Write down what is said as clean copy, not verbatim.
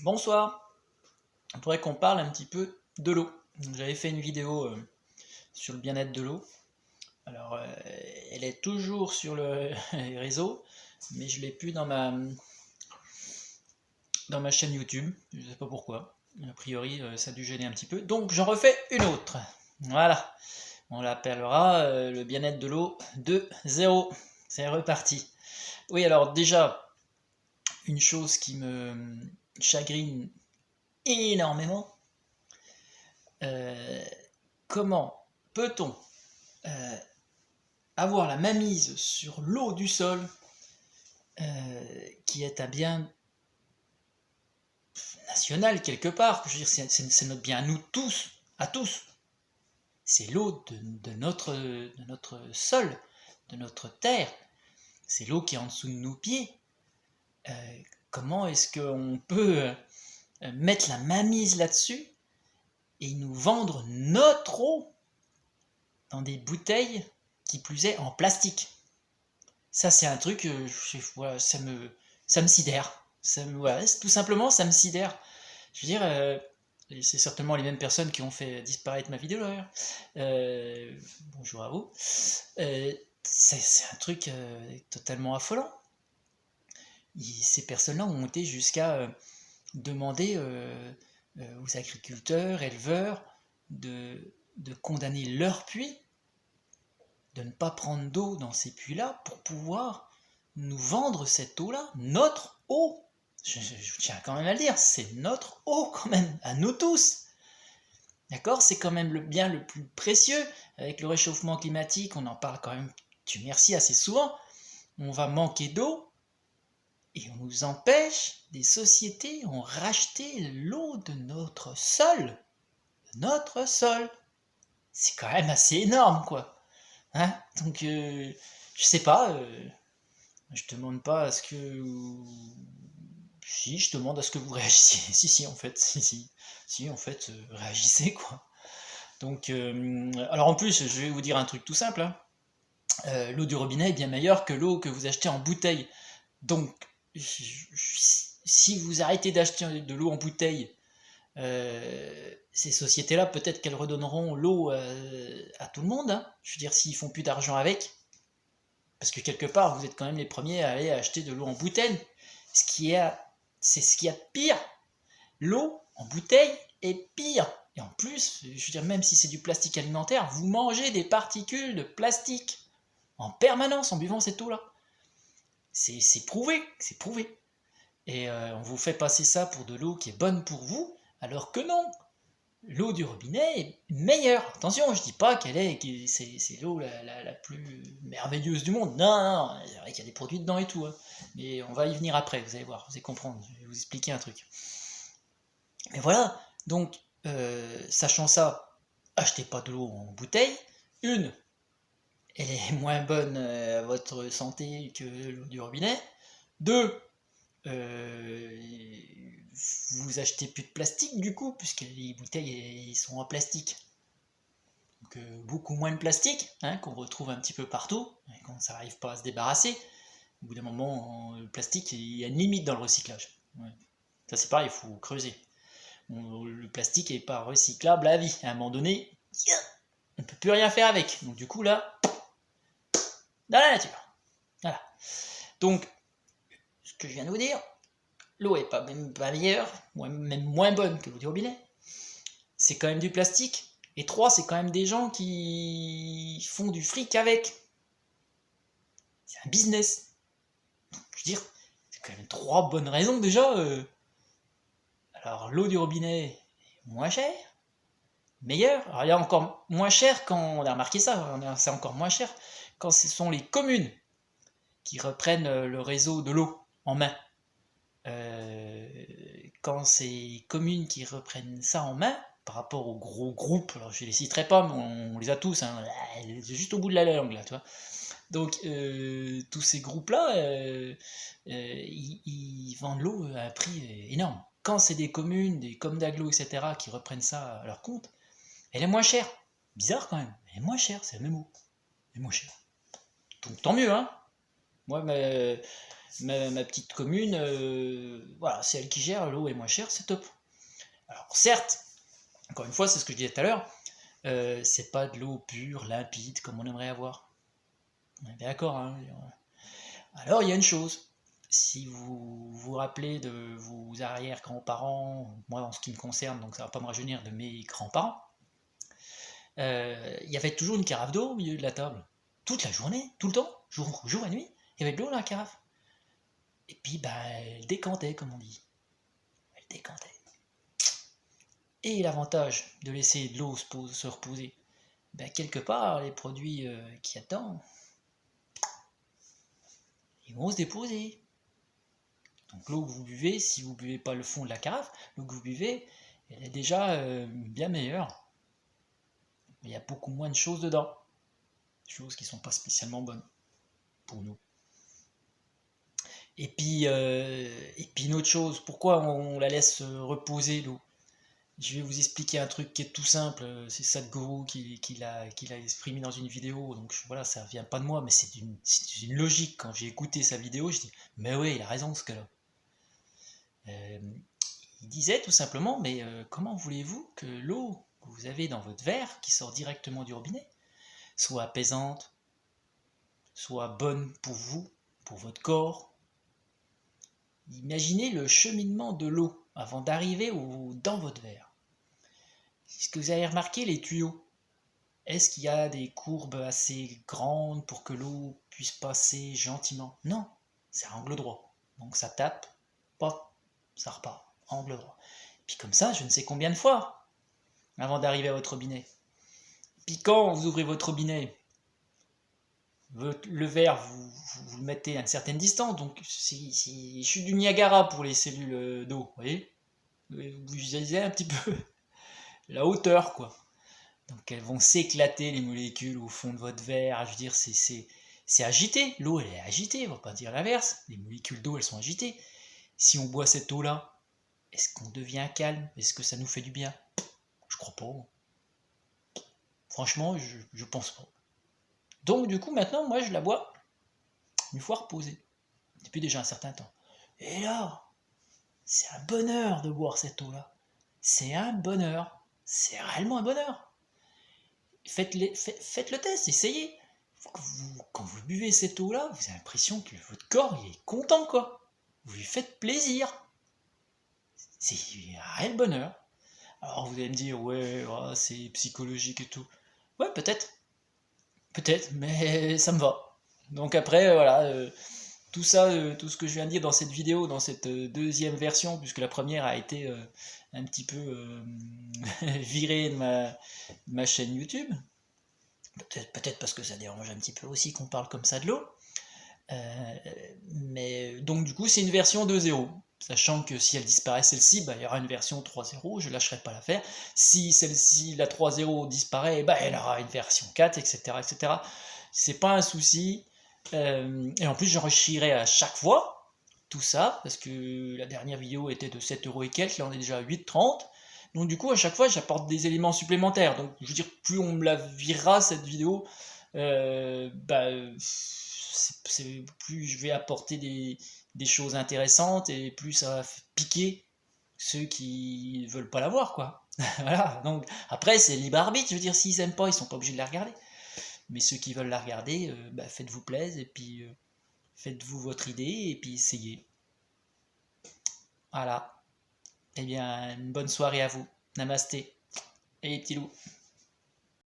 Bonsoir, je voudrais qu'on parle un petit peu de l'eau. J'avais fait une vidéo sur le bien-être de l'eau. Alors, elle est toujours sur les réseaux, mais je ne l'ai plus dans ma chaîne YouTube. Je ne sais pas pourquoi. A priori, ça a dû gêner un petit peu. Donc, j'en refais une autre. Voilà. On l'appellera le bien-être de l'eau 2.0. C'est reparti. Oui, alors déjà, une chose qui me chagrine énormément, euh, comment peut-on euh, avoir la mainmise sur l'eau du sol, qui est un bien national quelque part. Je veux dire, c'est notre bien à nous tous, à tous. C'est l'eau de notre sol, de notre terre. C'est l'eau qui est en dessous de nos pieds. Comment est-ce qu'on peut mettre la mainmise là-dessus et nous vendre notre eau dans des bouteilles, qui plus est en plastique? Ça, c'est un truc, voilà, ça me sidère. Voilà, tout simplement, ça me sidère. Je veux dire, c'est certainement les mêmes personnes qui ont fait disparaître ma vidéo d'ailleurs. Bonjour à vous. C'est un truc totalement affolant. Ces personnes-là ont été jusqu'à demander aux agriculteurs, éleveurs, de condamner leurs puits, de ne pas prendre d'eau dans ces puits-là pour pouvoir nous vendre cette eau-là, notre eau. Je tiens quand même à le dire, c'est notre eau quand même, à nous tous. D'accord? C'est quand même le bien le plus précieux. Avec le réchauffement climatique, on en parle quand même, Dieu merci, assez souvent. On va manquer d'eau et on nous empêche, des sociétés ont racheté l'eau de notre sol. De notre sol. C'est quand même assez énorme, quoi. Hein? Donc, je sais pas, je demande pas à ce que. Si, je demande à ce que vous réagissiez. Si, en fait, si, en fait, réagissez, quoi. Donc, alors en plus, je vais vous dire un truc tout simple, hein. L'eau du robinet est bien meilleure que l'eau que vous achetez en bouteille. Donc, si vous arrêtez d'acheter de l'eau en bouteille, ces sociétés-là, peut-être qu'elles redonneront l'eau à tout le monde, hein. Je veux dire, s'ils font plus d'argent avec, parce que quelque part, vous êtes quand même les premiers à aller acheter de l'eau en bouteille. C'est ce qu'il y a de pire. L'eau en bouteille est pire. Et en plus, je veux dire, même si c'est du plastique alimentaire, vous mangez des particules de plastique en permanence en buvant cette eau-là. C'est prouvé, c'est prouvé. Et on vous fait passer ça pour de l'eau qui est bonne pour vous, alors que non. L'eau du robinet est meilleure. Attention, je dis pas c'est l'eau la plus merveilleuse du monde. Non, non, c'est vrai qu'il y a des produits dedans et tout, hein. Mais on va y venir après, vous allez voir, vous allez comprendre, je vais vous expliquer un truc. Mais voilà, donc, sachant ça, achetez pas de l'eau en bouteille. Une, elle est moins bonne à votre santé que l'eau du robinet. Deux, vous achetez plus de plastique du coup, puisque les bouteilles sont en plastique. Donc beaucoup moins de plastique, hein, qu'on retrouve un petit peu partout, et qu'on n'arrive pas à se débarrasser. Au bout d'un moment, le plastique, il y a une limite dans le recyclage. Ouais. Ça c'est pareil, il faut creuser. Le plastique n'est pas recyclable à vie. À un moment donné, on ne peut plus rien faire avec. Donc du coup là, dans la nature. Voilà. Donc, ce que je viens de vous dire, l'eau est même pas meilleure, même moins bonne que l'eau du robinet. C'est quand même du plastique. Et trois, c'est quand même des gens qui font du fric avec. C'est un business. Je veux dire, c'est quand même trois bonnes raisons déjà. Alors, l'eau du robinet est moins chère, meilleure. Alors, il y a encore moins cher quand on a remarqué ça, c'est encore moins cher quand ce sont les communes qui reprennent le réseau de l'eau en main. Quand c'est les communes qui reprennent ça en main, par rapport aux gros groupes, alors je les citerai pas, mais on les a tous, hein, c'est juste au bout de la langue là, tu vois. Donc tous ces groupes-là, ils vendent l'eau à un prix énorme. Quand c'est des communes, des comme d'agglo, etc., qui reprennent ça à leur compte, elle est moins chère. Bizarre quand même, elle est moins chère, c'est le même mot. Elle est moins chère. Donc tant mieux, hein. Moi, mais, ma petite commune, voilà, c'est elle qui gère, l'eau est moins chère, c'est top. Alors certes, encore une fois, c'est ce que je disais tout à l'heure, c'est pas de l'eau pure, limpide, comme on aimerait avoir. On est bien d'accord, hein. Alors il y a une chose, si vous vous rappelez de vos arrière-grands-parents, moi en ce qui me concerne, donc ça va pas me rajeunir, de mes grands-parents, il y avait toujours une carafe d'eau au milieu de la table. Toute la journée, tout le temps, jour et nuit, il y avait de l'eau dans la carafe. Et puis, elle décantait, comme on dit. Elle décantait. Et l'avantage de laisser de l'eau se reposer, quelque part, les produits qu'il y a dedans, ils vont se déposer. Donc l'eau que vous buvez, si vous ne buvez pas le fond de la carafe, l'eau que vous buvez, elle est déjà bien meilleure. Il y a beaucoup moins de choses dedans. Des choses qui ne sont pas spécialement bonnes pour nous. Et puis une autre chose, pourquoi on la laisse reposer l'eau? Je vais vous expliquer un truc qui est tout simple, c'est Sadhguru qui l'a exprimé dans une vidéo, donc voilà, ça vient pas de moi, mais c'est une logique. Quand j'ai écouté sa vidéo, je dis, mais oui, il a raison ce gars-là. Il disait tout simplement, mais comment voulez-vous que l'eau que vous avez dans votre verre, qui sort directement du robinet, soit apaisante, soit bonne pour vous, pour votre corps? Imaginez le cheminement de l'eau avant d'arriver dans votre verre. Est-ce que vous avez remarqué les tuyaux? Est-ce qu'il y a des courbes assez grandes pour que l'eau puisse passer gentiment? Non, c'est à angle droit. Donc ça tape, pop, ça repart, angle droit. Puis comme ça, je ne sais combien de fois avant d'arriver à votre robinet. Puis quand vous ouvrez votre robinet, le verre, vous le mettez à une certaine distance. Donc si je suis du Niagara pour les cellules d'eau, vous voyez, vous visualisez un petit peu la hauteur, quoi. Donc elles vont s'éclater, les molécules, au fond de votre verre. Je veux dire, c'est agité. L'eau, elle est agitée, on va pas dire l'inverse. Les molécules d'eau, elles sont agitées. Si on boit cette eau-là, est-ce qu'on devient calme? Est-ce que ça nous fait du bien? Je crois pas. Franchement, je pense pas. Donc du coup, maintenant, moi, je la bois une fois reposée. Depuis déjà un certain temps. Et là, c'est un bonheur de boire cette eau-là. C'est un bonheur. C'est réellement un bonheur. Faites le test, essayez. Quand vous buvez cette eau-là, vous avez l'impression que votre corps il est content, quoi. Vous lui faites plaisir. C'est un réel bonheur. Alors vous allez me dire, ouais, c'est psychologique et tout. Ouais, peut-être. Peut-être, mais ça me va. Donc après, voilà, tout ça, tout ce que je viens de dire dans cette vidéo, dans cette deuxième version, puisque la première a été un petit peu virée de ma chaîne YouTube. Peut-être parce que ça dérange un petit peu aussi qu'on parle comme ça de l'eau. Mais donc du coup c'est une version 2.0, sachant que si elle disparaît celle-ci, il y aura une version 3.0, je lâcherai pas l'affaire. Si celle-ci, la 3.0 disparaît, elle aura une version 4, etc. etc. C'est pas un souci. Et en plus j'enrichirai à chaque fois tout ça, parce que la dernière vidéo était de 7€ et quelques, là on est déjà à 8,30. Donc du coup à chaque fois j'apporte des éléments supplémentaires. Donc je veux dire, plus on me la virera cette vidéo, plus je vais apporter des choses intéressantes et plus ça va piquer ceux qui veulent pas la voir, quoi. Voilà, donc après c'est libre arbitre, je veux dire, s'ils aiment pas, ils sont pas obligés de la regarder. Mais ceux qui veulent la regarder, faites-vous plaisir et puis faites-vous votre idée et puis essayez. Voilà. Eh bien, une bonne soirée à vous. Namasté. Et les petits loups.